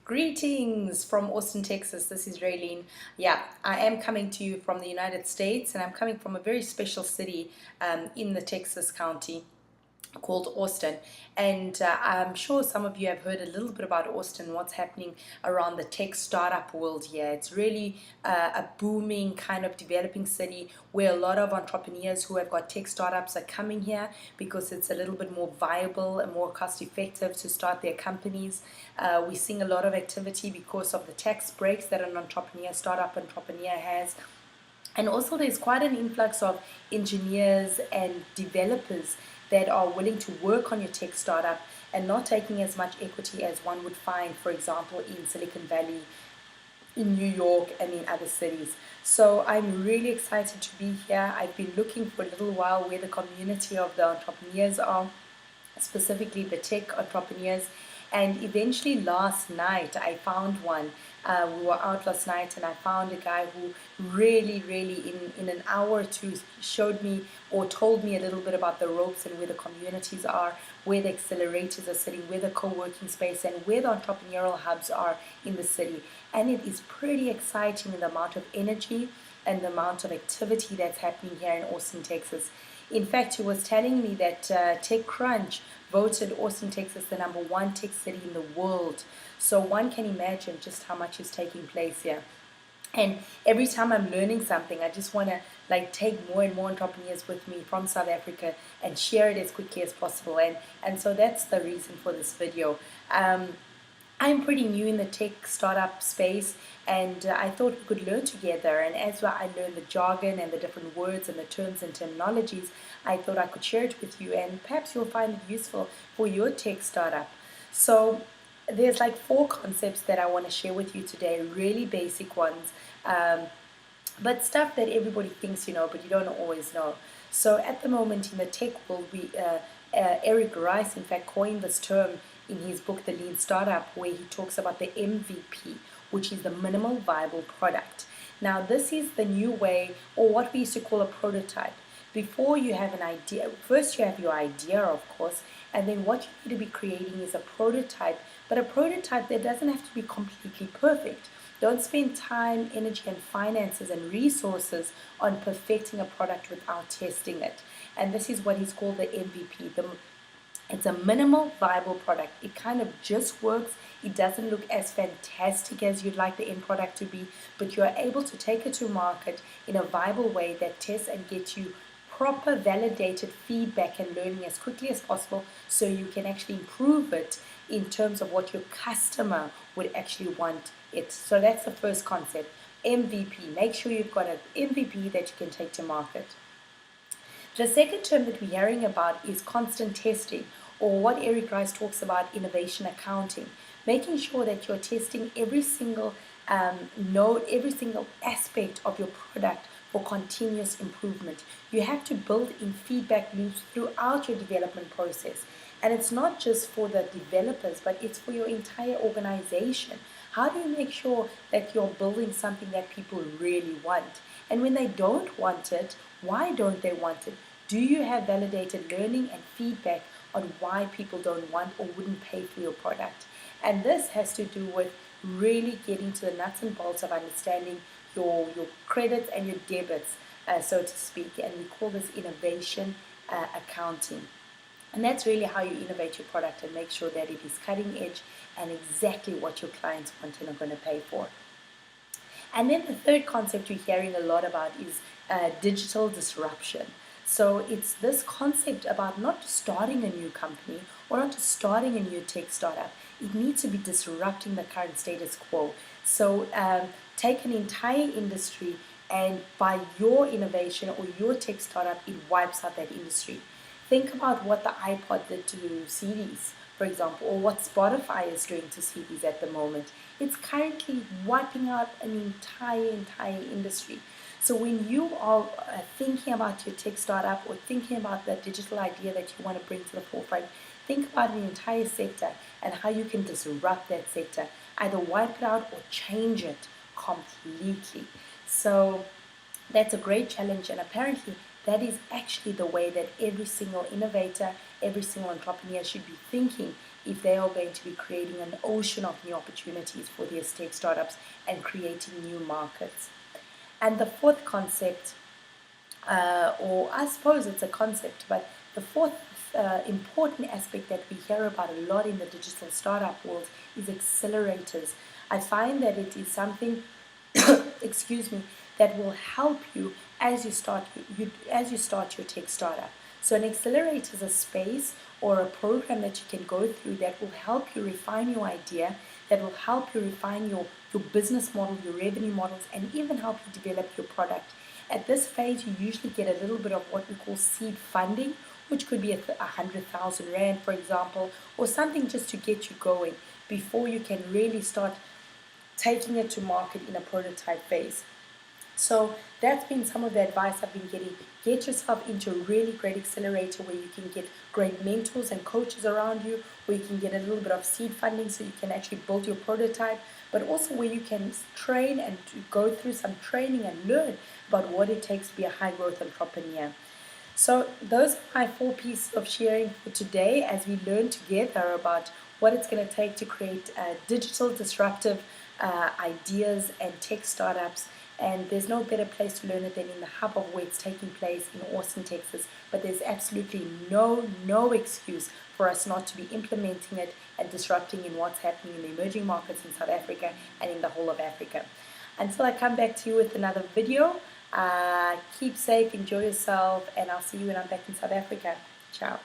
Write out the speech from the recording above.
Greetings from Austin, Texas. This is Raelene. Yeah, I am coming to you from the United States, and I'm coming from a very special city in the Texas county called Austin. And I'm sure some of you have heard a little bit about Austin, what's happening around the tech startup world here. It's really a booming kind of developing city where a lot of entrepreneurs who have got tech startups are coming here because it's a little bit more viable and more cost effective to start their companies. We're seeing a lot of activity because of the tax breaks that an startup entrepreneur has. And also, there's quite an influx of engineers and developers that are willing to work on your tech startup and not taking as much equity as one would find, for example, in Silicon Valley, in New York, and in other cities. So I'm really excited to be here. I've been looking for a little while where the community of the entrepreneurs are, specifically the tech entrepreneurs. And eventually last night I found one. We were out last night and I found a guy who really in an hour or two showed me or told me a little bit about the ropes and where the communities are, where the accelerators are sitting, where the co-working space and where the entrepreneurial hubs are in the city. And it is pretty exciting in the amount of energy and the amount of activity that's happening here in Austin, Texas. In fact, he was telling me that TechCrunch voted Austin, Texas the #1 tech city in the world. So one can imagine just how much is taking place here. And every time I'm learning something, I just want to take more and more entrepreneurs with me from South Africa and share it as quickly as possible. And so that's the reason for this video. I'm pretty new in the tech startup space, and I thought we could learn together. And as I learn the jargon and the different words and the terms and terminologies, I thought I could share it with you, and perhaps you'll find it useful for your tech startup. So there's 4 concepts that I want to share with you today, really basic ones, but stuff that everybody thinks you know, but you don't always know. So at the moment in the tech world, Eric Rice, in fact, coined this term in his book, The Lean Startup, where he talks about the MVP, which is the minimal viable product. Now, this is the new way, or what we used to call a prototype. Before you have an idea, first you have your idea, of course, and then what you need to be creating is a prototype, but a prototype that doesn't have to be completely perfect. Don't spend time, energy, and finances and resources on perfecting a product without testing it. And this is what is called the MVP. It's a minimal viable product. It kind of just works. It doesn't look as fantastic as you'd like the end product to be, but you are able to take it to market in a viable way that tests and gets you proper validated feedback and learning as quickly as possible, so you can actually improve it in terms of what your customer would actually want it. So that's the first concept, MVP. Make sure you've got an MVP that you can take to market. The second term that we're hearing about is constant testing, or what Eric Rice talks about, innovation accounting. Making sure that you're testing every single node, every single aspect of your product for continuous improvement. You have to build in feedback loops throughout your development process. And it's not just for the developers, but it's for your entire organization. How do you make sure that you're building something that people really want? And when they don't want it, why don't they want it? Do you have validated learning and feedback on why people don't want or wouldn't pay for your product? And this has to do with really getting to the nuts and bolts of understanding your credits and your debits, so to speak. And we call this innovation accounting. And that's really how you innovate your product and make sure that it is cutting edge and exactly what your clients want and are going to pay for. And then the third concept you're hearing a lot about is digital disruption. So it's this concept about not just starting a new company or not just starting a new tech startup. It needs to be disrupting the current status quo. So take an entire industry, and by your innovation or your tech startup, it wipes out that industry. Think about what the iPod did to CDs, for example, or what Spotify is doing to CDs at the moment. It's currently wiping out an entire industry. So when you are thinking about your tech startup or thinking about the digital idea that you want to bring to the forefront, think about the entire sector and how you can disrupt that sector, either wipe it out or change it completely. So that's a great challenge, and apparently that is actually the way that every single innovator, every single entrepreneur should be thinking if they are going to be creating an ocean of new opportunities for their tech startups and creating new markets. And the fourth concept, or I suppose it's a concept, but the fourth important aspect that we hear about a lot in the digital startup world is accelerators. I find that it is something, excuse me, that will help you as you start your tech startup. So an accelerator is a space or a program that you can go through that will help you refine your idea, that will help you refine your business model, your revenue models, and even help you develop your product. At this phase, you usually get a little bit of what we call seed funding, which could be 100,000 Rand, for example, or something just to get you going before you can really start taking it to market in a prototype phase. So that's been some of the advice I've been getting. Get yourself into a really great accelerator where you can get great mentors and coaches around you, where you can get a little bit of seed funding so you can actually build your prototype, but also where you can train and go through some training and learn about what it takes to be a high growth entrepreneur. So those are my 4 pieces of sharing for today as we learn together about what it's going to take to create digital disruptive ideas and tech startups. And there's no better place to learn it than in the hub of where it's taking place in Austin, Texas. But there's absolutely no excuse for us not to be implementing it and disrupting in what's happening in the emerging markets in South Africa and in the whole of Africa. Until I come back to you with another video, keep safe, enjoy yourself, and I'll see you when I'm back in South Africa. Ciao.